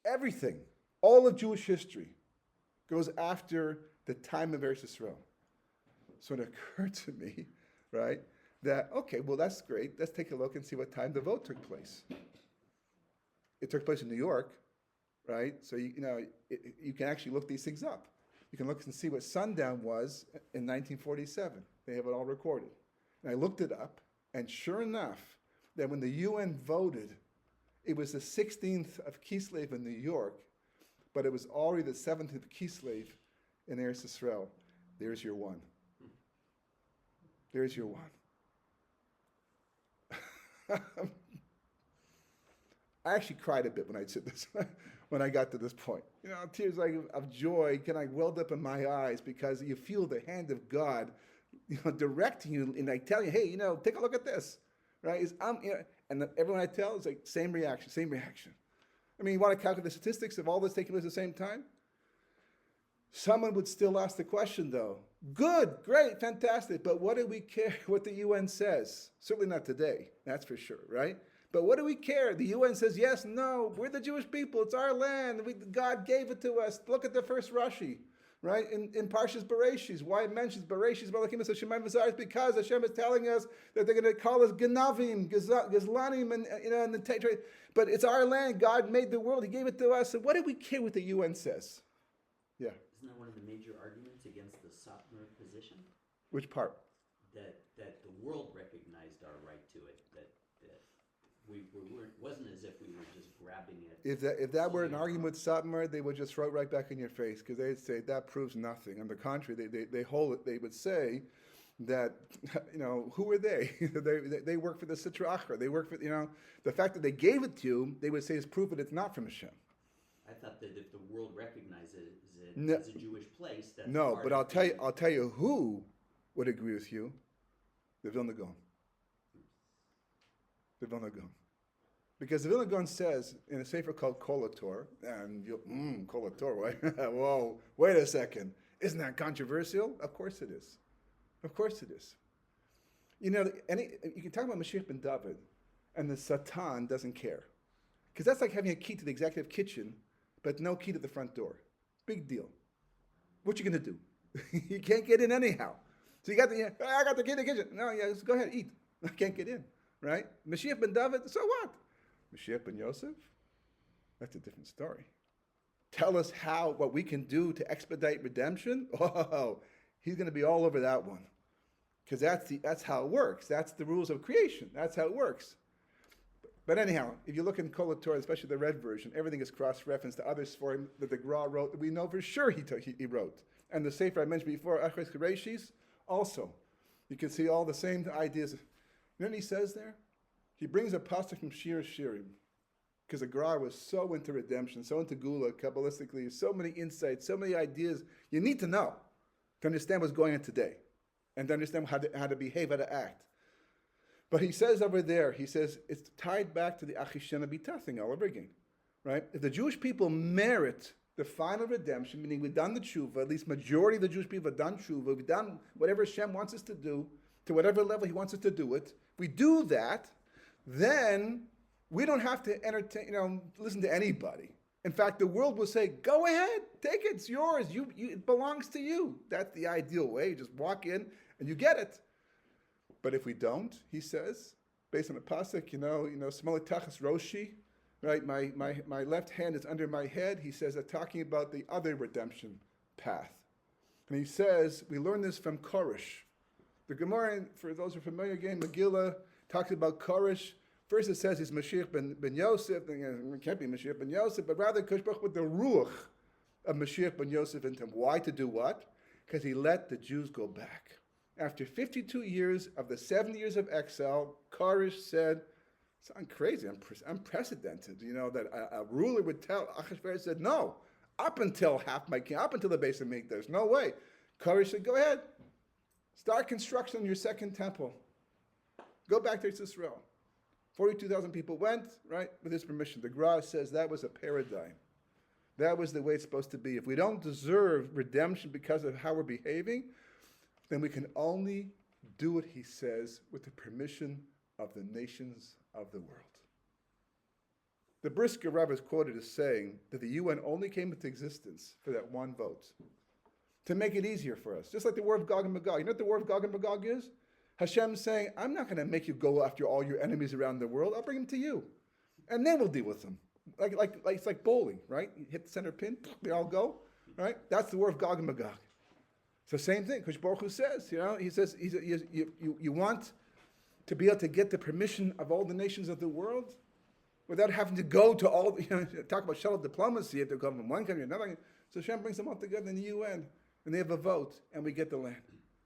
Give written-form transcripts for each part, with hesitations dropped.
Everything, all of Jewish history, goes after the time of Eretz Yisrael. So it occurred to me, right, that, okay, well, that's great. Let's take a look and see what time the vote took place. It took place in New York, right? So, you can actually look these things up. You can look and see what sundown was in 1947. They have it all recorded. And I looked it up, and sure enough, that when the UN voted, it was the 16th of Kislev in New York, but it was already the 17th of Kislev in Eretz Yisrael. There's your one. There's your one. I actually cried a bit when I said this, when I got to this point. Tears of joy kind of welled up in my eyes because you feel the hand of God, directing you and like telling you, hey, take a look at this, right? And everyone I tell is like same reaction, same reaction. I mean, you want to calculate the statistics of all this taking place at the same time? Someone would still ask the question, though. Good, great, fantastic, but what do we care what the UN says? Certainly not today, that's for sure, right? But what do we care? The UN says, yes, no, we're the Jewish people, it's our land, God gave it to us. Look at the first Rashi, right? In Parshas Bereshis, why it mentions Bereshis, Malachim, and Shemaim V'Zaris, because Hashem is telling us that they're going to call us Ganavim, Gizlanim, and the Tetra. But it's our land, God made the world, He gave it to us, so what do we care what the UN says? Yeah. Isn't that one of the major arguments against the Satmar position? Which part? That the world recognized our right to it. That wasn't as if we were just grabbing it. If that were an argument with Satmar, they would just throw it right back in your face because they'd say that proves nothing. On the contrary, they hold it. They would say that who are they? they work for the Sitra Achra. They work for the fact that they gave it to you. They would say is proof that it's not from Hashem. I thought that if the world recognizes it as a Jewish place, that's no. But I'll tell you who would agree with you. The Vilna Gaon. The Vilna Gaon. Because the Vilna Gaon says in a sefer called Kol HaTorah, and Kol HaTorah, right? Whoa, wait a second. Isn't that controversial? Of course it is. Of course it is. You can talk about Mashiach ben David, and the Satan doesn't care. Because that's like having a key to the executive kitchen, but no key to the front door. Big deal. What you going to do? You can't get in anyhow. So I got the key to the kitchen. No, yeah, just go ahead, eat. I can't get in, right? Mashiach ben David, so what? Mashiach ben Yosef, that's a different story. Tell us what we can do to expedite redemption. Oh, he's going to be all over that one. Because that's how it works. That's the rules of creation. That's how it works. But anyhow, if you look in Kol HaTorah, especially the red version, everything is cross-referenced to others for him that the Gra wrote, that we know for sure he wrote. And the Sefer I mentioned before, Achres Bereshis, also. You can see all the same ideas. You know what he says there? He brings a pasuk from Shir Shirim, because the Gra was so into redemption, so into Gula, Kabbalistically, so many insights, so many ideas you need to know to understand what's going on today, and to understand how to behave, how to act. But he says over there, it's tied back to the Achishena B'tah thing all over again, right? If the Jewish people merit the final redemption, meaning we've done the tshuva, at least majority of the Jewish people have done tshuva, we've done whatever Hashem wants us to do, to whatever level He wants us to do it. If we do that, then we don't have to entertain, listen to anybody. In fact, the world will say, "Go ahead, take it. It's yours. It belongs to you." That's the ideal way. You just walk in and you get it. But if we don't, he says, based on the pasuk, Smolik Tachas Roshi, right? My left hand is under my head. He says that talking about the other redemption path. And he says, we learn this from Koresh. The Gemara, for those who are familiar again, Megillah talks about Koresh. First it says he's Mashiach ben Yosef. It can't be Mashiach ben Yosef, but rather Kosh Baruch with the Ruach of Mashiach ben Yosef into him. Why? To do what? Because he let the Jews go back. After 52 years of the 70 years of exile, Koresh said, "Sound crazy, unprecedented. That a ruler would tell." Achashverosh said, "No, up until half my king, up until the base of Mikdash, no way." Koresh said, "Go ahead, start construction on your second temple. Go back to Israel." 42,000 people went, right, with his permission. The Gra says that was a paradigm. That was the way it's supposed to be. If we don't deserve redemption because of how we're behaving, then we can only do what he says with the permission of the nations of the world. The Brisker Rav is quoted as saying that the UN only came into existence for that one vote, to make it easier for us. Just like the war of Gog and Magog. You know what the war of Gog and Magog is? Hashem saying, I'm not going to make you go after all your enemies around the world. I'll bring them to you. And then we'll deal with them. Like it's like bowling, right? You hit the center pin, they all go, right? That's the war of Gog and Magog. It's the same thing. Kosh Baruch Hu says, he says, you want to be able to get the permission of all the nations of the world without having to go to all, talk about shuttle diplomacy, you have to go from one country to another. So Hashem brings them all together in the UN, and they have a vote, and we get the land.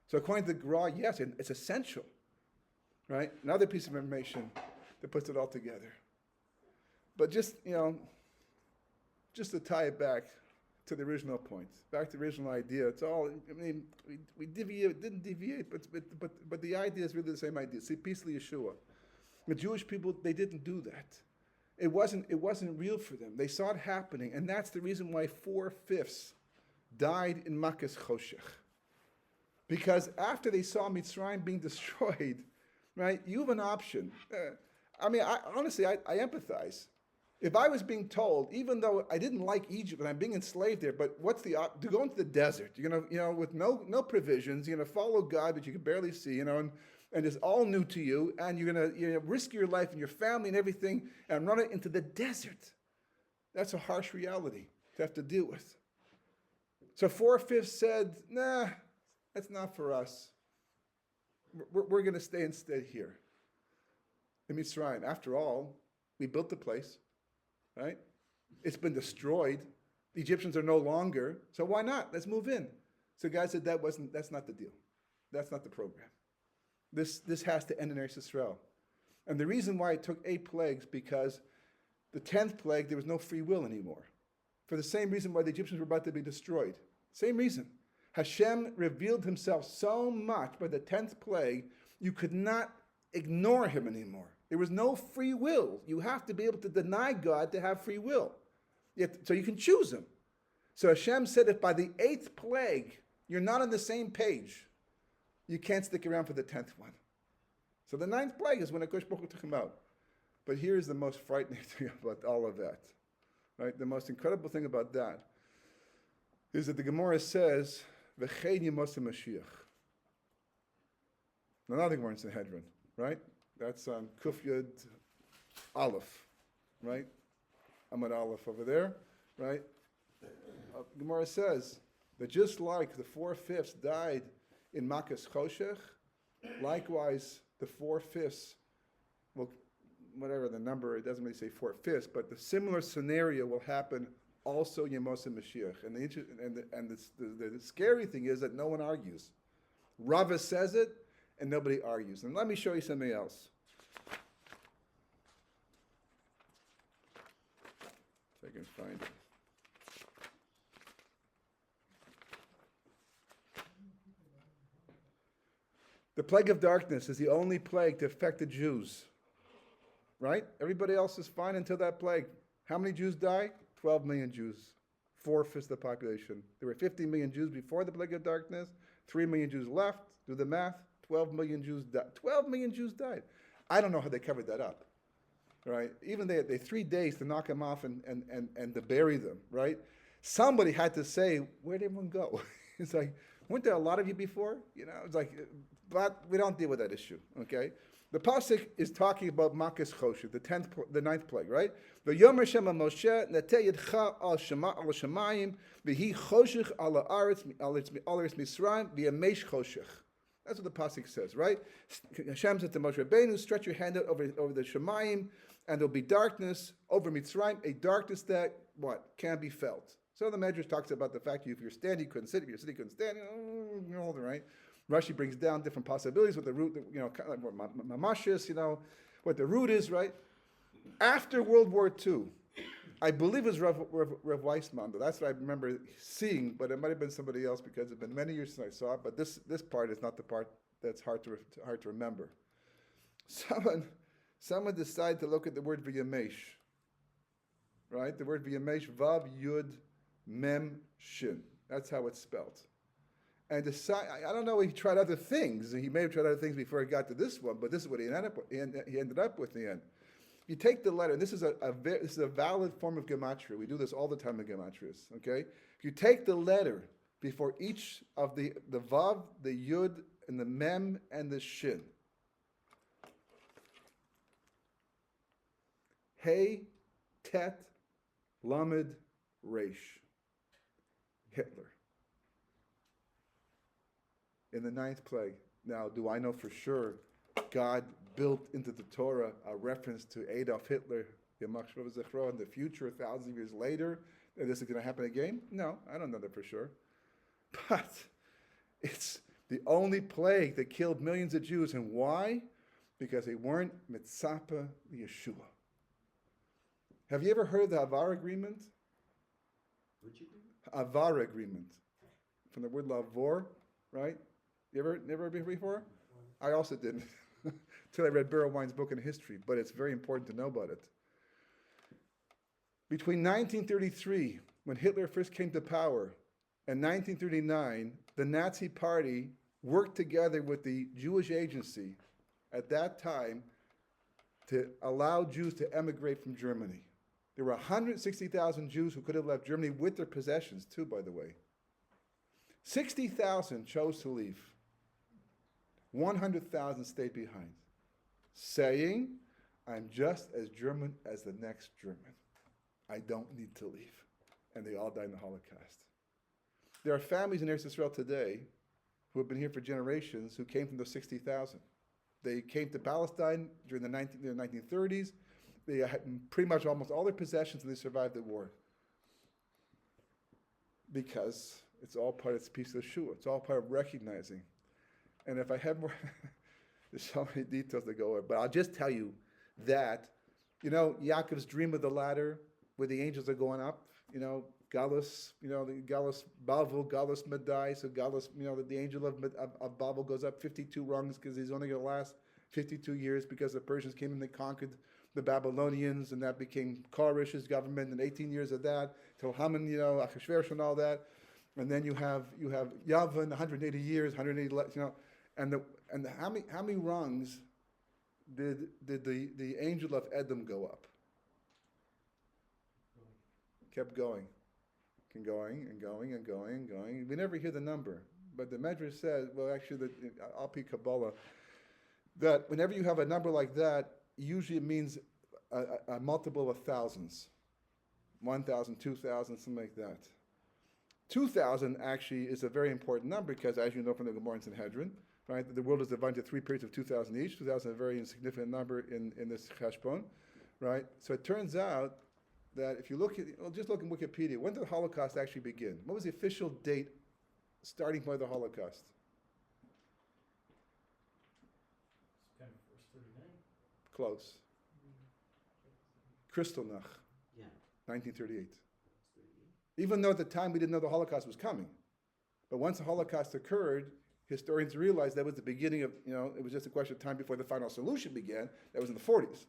So according to the Gra, yes, it's essential, right? Another piece of information that puts it all together. But just to tie it back to the original point, back to the original idea, it's all, we didn't deviate, but the idea is really the same idea. See, peace Yeshua. The Jewish people, they didn't do that. It wasn't real for them. They saw it happening, and that's the reason why 4/5 died in Makkah's Choshech. Because after they saw Mitzrayim being destroyed, right, you have an option. Honestly, I empathize. If I was being told, even though I didn't like Egypt and I'm being enslaved there, but what's to go into the desert? You're gonna, with no provisions, you're gonna follow God, but you can barely see, and it's all new to you, and you're gonna risk your life and your family and everything, and run it into the desert. That's a harsh reality to have to deal with. So 4/5 said, nah, that's not for us. We're gonna stay instead here in Mitzrayim. After all, we built the place. Right? It's been destroyed. The Egyptians are no longer. So why not? Let's move in. So God said that's not the deal. That's not the program. This has to end in Eretz Yisrael. And the reason why it took 8 plagues, because the 10th plague, there was no free will anymore. For the same reason why the Egyptians were about to be destroyed. Same reason. Hashem revealed himself so much by the 10th plague, you could not ignore him anymore. There was no free will. You have to be able to deny God to have free will. So you can choose him. So Hashem said, if by the 8th plague you're not on the same page, you can't stick around for the 10th one. So the 9th plague is when Akash Baruch Hu took him out. But here's the most frightening thing about all of that. Right? The most incredible thing about that is that the Gemara says, V'chein Yimosim Mashiach. Another Gemara in Sanhedrin, right? That's on Kuf Yud Aleph, right? Amud Aleph over there, right? Gemara says that just like the 4/5 died in Makkah's Choshech, likewise the 4/5, well, whatever the number, it doesn't really say 4/5, but the similar scenario will happen also Yemosim Mashiach. And the scary thing is that no one argues. Rava says it, and nobody argues. And let me show you something else. If I can find it. The plague of darkness is the only plague to affect the Jews. Right? Everybody else is fine until that plague. How many Jews die? 12 million Jews. 4/5 the population. There were 50 million Jews before the plague of darkness. 3 million Jews left. Do the math. 12 million Jews died. 12 million Jews died. I don't know how they covered that up, right? Even they had 3 days to knock them off and to bury them, right? Somebody had to say, where'd everyone go? It's like, weren't there a lot of you before? It's like, but we don't deal with that issue, okay? The pasuk is talking about Makkah's Choshech, the 9th plague, right? V'yomer Hashem Moshe neteh yedcha al shamayim v'hi choshech al haaretz Mitzrayim v'yamesh choshech. That's what the pasuk says, right? Hashem said to Moshe Rabbeinu, stretch your hand out over the Shemayim, and there'll be darkness over Mitzrayim, a darkness that, can't be felt. So the Medrash talks about the fact that if you're standing, you couldn't sit. If you're sitting, you couldn't stand. All right. Rashi brings down different possibilities with the root, kind of like mamashis, what the root is, right? After World War II, I believe it was Rev Weissman, but that's what I remember seeing, but it might have been somebody else because it's been many years since I saw it, but this part is not the part that's hard to remember. Someone decided to look at the word v'yamesh, right? The word v'yamesh, vav yud mem shin. That's how it's spelled. And I don't know, he tried other things. He may have tried other things before he got to this one, but this is what he ended up with in the end. you take the letter, and this is this is a valid form of gematria. We do this all the time in gematrias, okay? If you take the letter before each of the vav, the yud, and the mem, and the shin. Hey, tet, lamed, resh. Hitler. In the 9th plague. Now, do I know for sure God built into the Torah a reference to Adolf Hitler, Yamach Shvov Zechro, in the future, 1,000 years later, and this is going to happen again? No, I don't know that for sure. But it's the only plague that killed millions of Jews. And why? Because they weren't mitzapa Yeshua. Have you ever heard the Avar agreement? Which agreement? Avar agreement. From the word lavor, right? You ever never been before? I also didn't. Until I read Berwine's book on history, but it's very important to know about it. Between 1933, when Hitler first came to power, and 1939, the Nazi Party worked together with the Jewish Agency at that time to allow Jews to emigrate from Germany. There were 160,000 Jews who could have left Germany with their possessions too, by the way. 60,000 chose to leave. 100,000 stayed behind, saying, I'm just as German as the next German. I don't need to leave. And they all died in the Holocaust. There are families in Eretz Israel today who have been here for generations who came from those 60,000. They came to Palestine during the 1930s. They had pretty much almost all their possessions, and they survived the war. Because it's all part of this piece of Yeshua. It's all part of recognizing. And if I had more, there's so many details to go over, but I'll just tell you that, Yaakov's dream of the ladder, where the angels are going up, Galus, the Galus Bavel, Galus Madai, so Galus, the angel of Bavel goes up 52 rungs because he's only going to last 52 years because the Persians came and they conquered the Babylonians, and that became Koresh's government, and 18 years of that, till Haman, Achashverosh and all that. And then you have Yavin, 180 years, 180, and how many rungs did the angel of Edom go up? Kept going. And going and going and going and going. We never hear the number. But the Medrash says, well, actually, Alpi Kabbalah, that whenever you have a number like that, usually it means a multiple of thousands. 1,000, 2,000, something like that. 2,000 actually is a very important number because, as you know from the Gemara in Sanhedrin, right, the world is divided into 3 periods of 2,000 each. 2,000 is a very insignificant number in this Cheshbon, right? So it turns out that if you just look in Wikipedia, when did the Holocaust actually begin? What was the official date starting by the Holocaust? September 1st, 39. Close. Kristallnacht, Yeah. 1938. Even though at the time we didn't know the Holocaust was coming. But once the Holocaust occurred, historians realized that was the beginning of, it was just a question of time before the final solution began. That was in the 40s.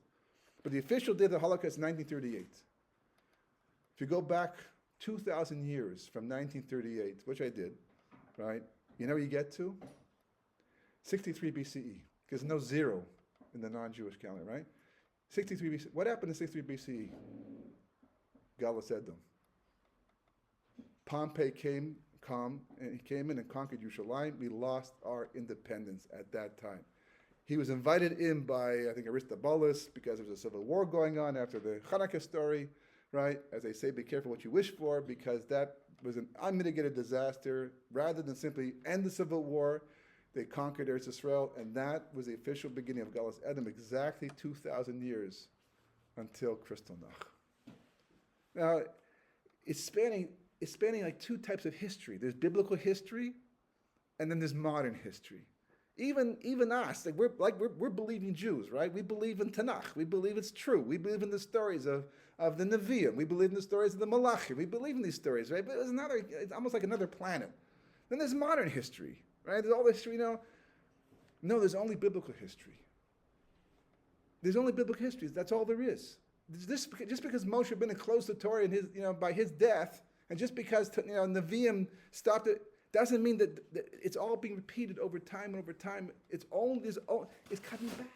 But the official date of the Holocaust is 1938. If you go back 2,000 years from 1938, which I did, right, you know where you get to? 63 BCE, because no zero in the non-Jewish calendar, right? 63 BCE. What happened in 63 BCE? Galus Edom. Pompey came and he came in and conquered Yerushalayim. We lost our independence at that time. He was invited in by, I think, Aristobulus, because there was a civil war going on after the Hanukkah story, right? As they say, be careful what you wish for, because that was an unmitigated disaster. Rather than simply end the civil war, they conquered Eretz Israel, and that was the official beginning of Galus Edom, exactly 2,000 years until Kristallnacht. Now, it's spanning like 2 types of history. There's biblical history, and then there's modern history. Even us, we're believing Jews, right? We believe in Tanakh. We believe it's true. We believe in the stories of the Nevi'im. We believe in the stories of the Malachim. We believe in these stories, right? But it's almost like another planet. Then there's modern history, right? There's all this history, No, there's only biblical history. There's only biblical history. That's all there is. Just because Moshe Rabbeinu closed the Torah in his, by his death, and just because Nevi'im stopped it, doesn't mean that it's all being repeated over time and over time. It's coming back.